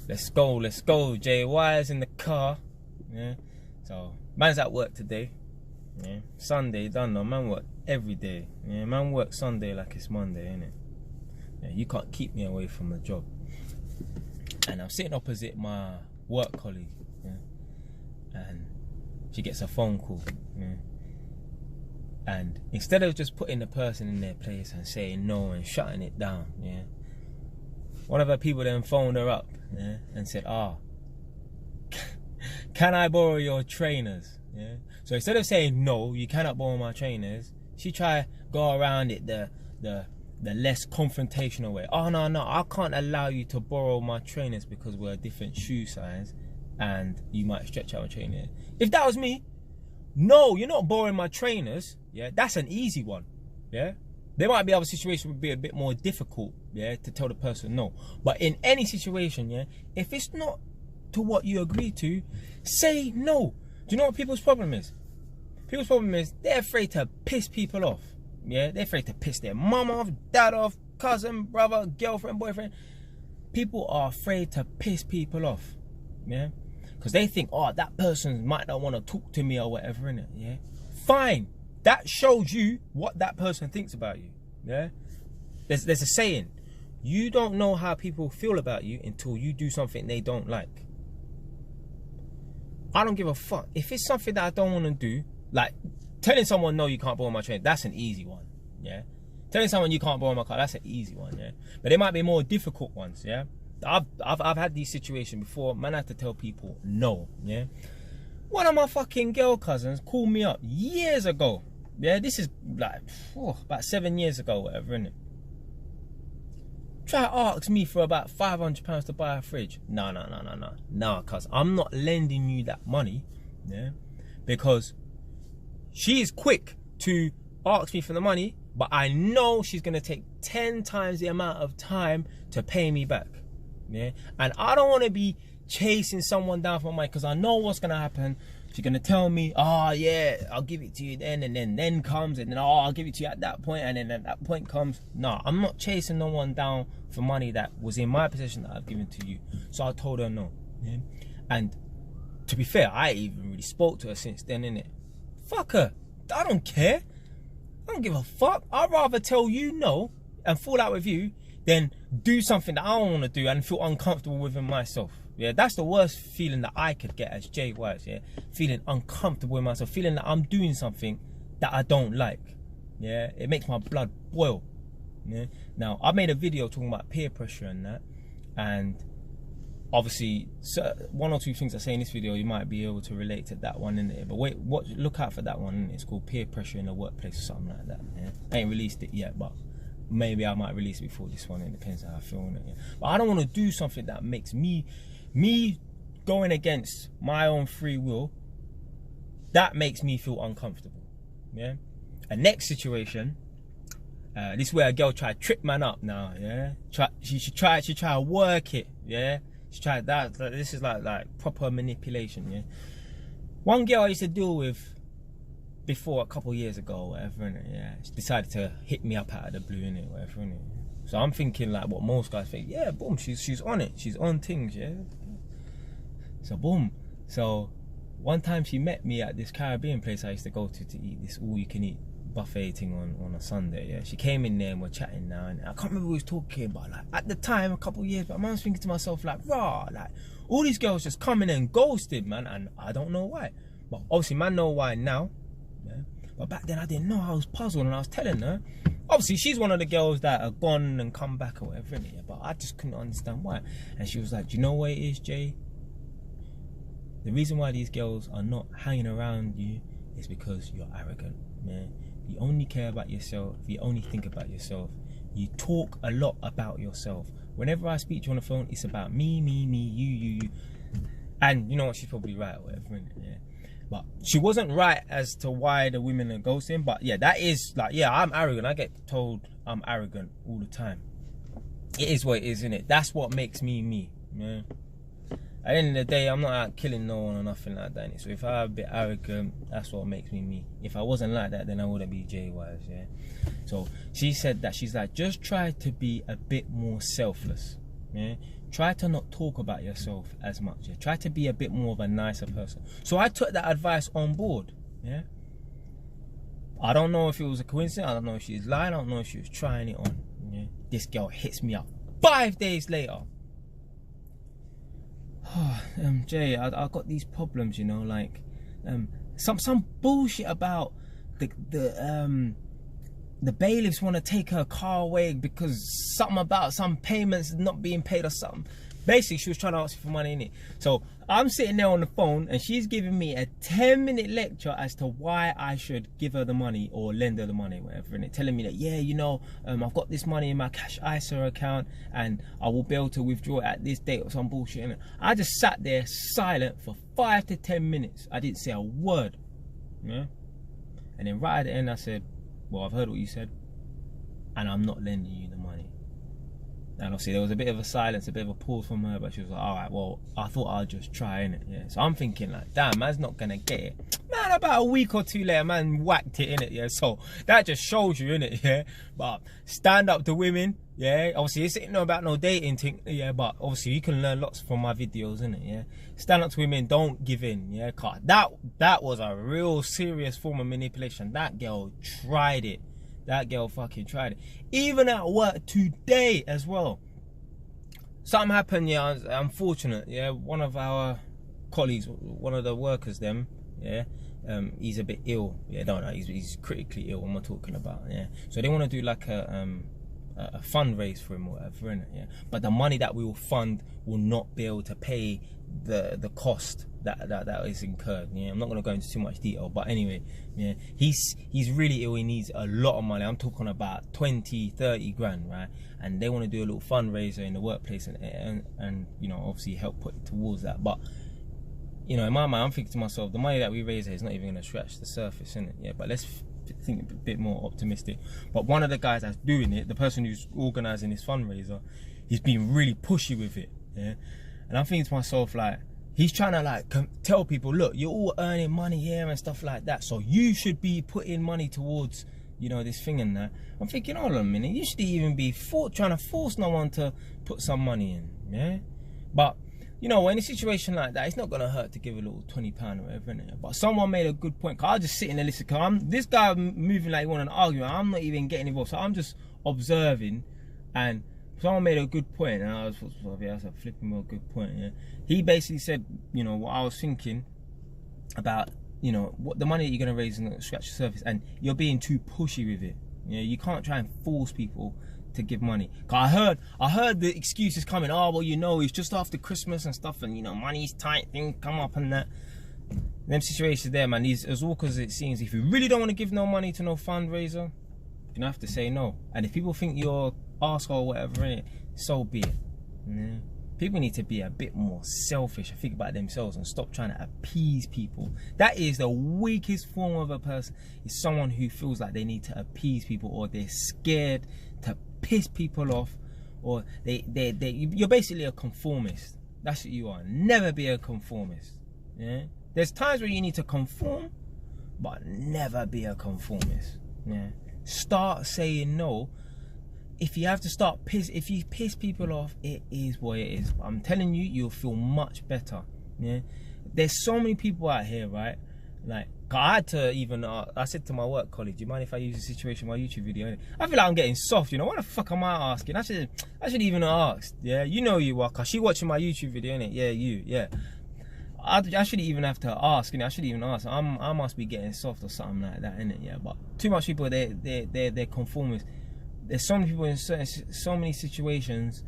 Let's go. JY's in the car. Yeah. So man's at work today. Yeah. Sunday, don't know. Man work every day. Yeah. Man work Sunday like it's Monday, innit? Yeah. You can't keep me away from the job. And I'm sitting opposite my work colleague. Yeah. And she gets a phone call. Yeah. And instead of just putting the person in their place and saying no and shutting it down, yeah, one of her people then phoned her up, yeah, and said, can I borrow your trainers? Yeah. So instead of saying no, you cannot borrow my trainers, she tried to go around it the less confrontational way. Oh no, I can't allow you to borrow my trainers because we're a different shoe size and you might stretch out my trainers. If that was me, no, you're not borrowing my trainers. Yeah, that's an easy one. Yeah, there might be other situations would be a bit more difficult. Yeah, to tell the person no. But in any situation, yeah, if it's not to what you agree to, say no. Do you know what people's problem is? People's problem is they're afraid to piss people off. Yeah, they're afraid to piss their mum off, dad off, cousin, brother, girlfriend, boyfriend. People are afraid to piss people off. Yeah, because they think, oh, that person might not want to talk to me or whatever, innit? Yeah, fine. That shows you what that person thinks about you. Yeah, there's a saying, you don't know how people feel about you until you do something they don't like. I don't give a fuck. If it's something that I don't want to do, like telling someone no, you can't borrow my train, that's an easy one. Yeah, telling someone you can't borrow my car, that's an easy one. Yeah, but there might be more difficult ones. Yeah, I've had these situations before. Man, I have to tell people no. Yeah, one of my fucking girl cousins called me up years ago. Yeah, this is like about 7 years ago, whatever, innit? Try to ask me for about £500 to buy a fridge. No, cuz I'm not lending you that money, yeah, because she is quick to ask me for the money, but I know she's gonna take 10 times the amount of time to pay me back, yeah. And I don't want to be chasing someone down for money because I know what's gonna happen. She's gonna tell me, oh yeah, I'll give it to you then, and then comes, and then I'll give it to you at that point, and then at that point comes. No, I'm not chasing no one down for money that was in my possession that I've given to you. So I told her no. Yeah? And to be fair, I even really spoke to her since then, innit? Fuck her. I don't care. I don't give a fuck. I'd rather tell you no and fall out with you than do something that I don't want to do and feel uncomfortable within myself. Yeah, that's the worst feeling that I could get as Jay Wise, yeah? Feeling uncomfortable with myself, feeling that I'm doing something that I don't like. Yeah, it makes my blood boil. Yeah. Now, I made a video talking about peer pressure and that, and obviously, one or two things I say in this video, you might be able to relate to that one in there. But wait, look out for that one. It's called peer pressure in the workplace or something like that. Yeah? I ain't released it yet, but maybe I might release it before this one. It depends how I feel on it. Yeah? But I don't want to do something that makes me going against my own free will. That makes me feel uncomfortable. Yeah. And next situation, this is where a girl tried to trip man up now. Yeah. She tried to work it. Yeah. She tried that. This is like proper manipulation. Yeah. One girl I used to deal with before a couple of years ago, whatever. Innit? Yeah. She decided to hit me up out of the blue, innit? Whatever. Innit? So I'm thinking like what most guys think. Yeah. Boom. She's on it. She's on things. Yeah. So boom. So one time she met me at this Caribbean place I used to go to eat this all-you-can-eat buffet thing on a Sunday. Yeah, she came in there and we're chatting now, and I can't remember who we was talking about. Like at the time, a couple of years, but I was thinking to myself like, rah, like all these girls just coming and ghosted, man, and I don't know why. But obviously, man, know why now. Yeah. But back then I didn't know. I was puzzled, and I was telling her. Obviously, she's one of the girls that are gone and come back or whatever, innit? Yeah, but I just couldn't understand why. And she was like, do you know what it is, Jay? The reason why these girls are not hanging around you is because you're arrogant, man. You only care about yourself. You only think about yourself. You talk a lot about yourself. Whenever I speak to you on the phone, it's about me, you. And you know what? She's probably right or whatever, yeah. But she wasn't right as to why the women are ghosting. But yeah, that is like, yeah, I'm arrogant. I get told I'm arrogant all the time. It is what it is, innit? That's what makes me, man. At the end of the day, I'm not out killing no one or nothing like that. So if I'm a bit arrogant, that's what makes me. If I wasn't like that, then I wouldn't be Jay Wise, yeah. So she said that she's like, just try to be a bit more selfless. Yeah, try to not talk about yourself as much. Yeah, try to be a bit more of a nicer person. So I took that advice on board. Yeah, I don't know if it was a coincidence. I don't know if she's lying. I don't know if she was trying it on. Yeah, this girl hits me up 5 days later. Jay, I got these problems, you know, like some bullshit about the bailiffs want to take her car away because something about some payments not being paid or something. Basically, she was trying to ask for money in it. So I'm sitting there on the phone and she's giving me a 10-minute lecture as to why I should give her the money or lend her the money, whatever. And it telling me that, yeah, you know, I've got this money in my Cash ISA account and I will be able to withdraw it at this date or some bullshit. And I just sat there silent for 5 to 10 minutes. I didn't say a word. Yeah. And then right at the end, I said, well, I've heard what you said and I'm not lending you the money. And obviously there was a bit of a silence, a bit of a pause from her, but she was like, all right, well, I thought I'd just try, innit? Yeah. So I'm thinking like, damn, man's not gonna get it. Man, about a week or two later, man whacked it, innit? Yeah. So that just shows you, innit? Yeah. But stand up to women, yeah. Obviously it's not about no dating thing, yeah, but obviously you can learn lots from my videos, innit? Yeah. Stand up to women, don't give in, yeah. Cause that was a real serious form of manipulation. That girl tried it. That girl fucking tried it. Even at work today as well. Something happened, yeah, unfortunate, yeah. One of our colleagues, one of the workers, them, yeah, he's a bit ill. Yeah, no, he's critically ill. What am I talking about? Yeah. So they want to do like a fundraise for him or whatever, innit? Yeah. But the money that we will fund will not be able to pay the cost that is incurred. Yeah, I'm not going to go into too much detail, but anyway, yeah, he's really ill. He needs a lot of money. I'm talking about 20-30 grand, right? And they want to do a little fundraiser in the workplace and you know, obviously help put towards that. But you know, in my mind, I'm thinking to myself, the money that we raise here is not even going to scratch the surface, innit? Yeah, but let's think a bit more optimistic. But one of the guys that's doing it, the person who's organising this fundraiser, he's been really pushy with it. Yeah, and I'm thinking to myself, like, he's trying to like tell people, look, you're all earning money here and stuff like that, so you should be putting money towards, you know, this thing and that. I'm thinking, hold on a minute, you should even be trying to force no one to put some money in, yeah? But, you know, in a situation like that, it's not going to hurt to give a little £20 or whatever, innit? But someone made a good point, because I was just sitting there listening, because this guy moving like he wanted an argument, I'm not even getting involved, so I'm just observing, and someone made a good point, and I was yeah, that's a flipping well good point, yeah. He basically said, you know, what I was thinking about, you know, what the money that you're going to raise and scratch the surface, and you're being too pushy with it. You know, you can't try and force people to give money. Cause I heard the excuses coming, oh, well, you know, it's just after Christmas and stuff, and, you know, money's tight, things come up and that. Them situations there, man, as awkward as it seems, if you really don't want to give no money to no fundraiser, you're going to have to say no. And if people think you're asshole or whatever, innit, so be it. Yeah. People need to be a bit more selfish and think about themselves and stop trying to appease people. That is the weakest form of a person, is someone who feels like they need to appease people, or they're scared to piss people off, or you're basically a conformist. That's what you are. Never be a conformist. Yeah. There's times where you need to conform, but never be a conformist. Yeah. Start saying no. If you have to if you piss people off, it is what it is. I'm telling you, you'll feel much better. Yeah, there's so many people out here, right? Like, I had to even, I said to my work colleague, do you mind if I use the situation in my YouTube video? I feel like I'm getting soft, you know. What the fuck am I asking? I should even have asked. Yeah, you know you are, cause she watching my YouTube video, innit? Yeah, yeah. I shouldn't even have to ask, innit? I shouldn't even ask. I must be getting soft or something like that, innit? Yeah, but too much people, they're conformists. There's so many people in so many situations,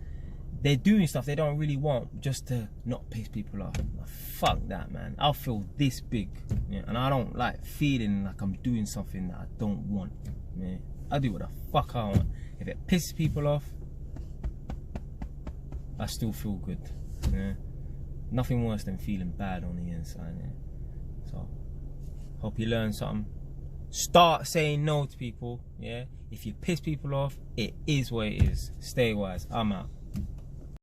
they're doing stuff they don't really want just to not piss people off. Fuck that, man. I'll feel this big, yeah, and I don't like feeling like I'm doing something that I don't want. Yeah. I do what the fuck I want. If it pisses people off, I still feel good. Yeah. Nothing worse than feeling bad on the inside. Yeah. So, hope you learned something. Start saying no to people, yeah? If you piss people off, it is what it is. Stay wise. I'm out.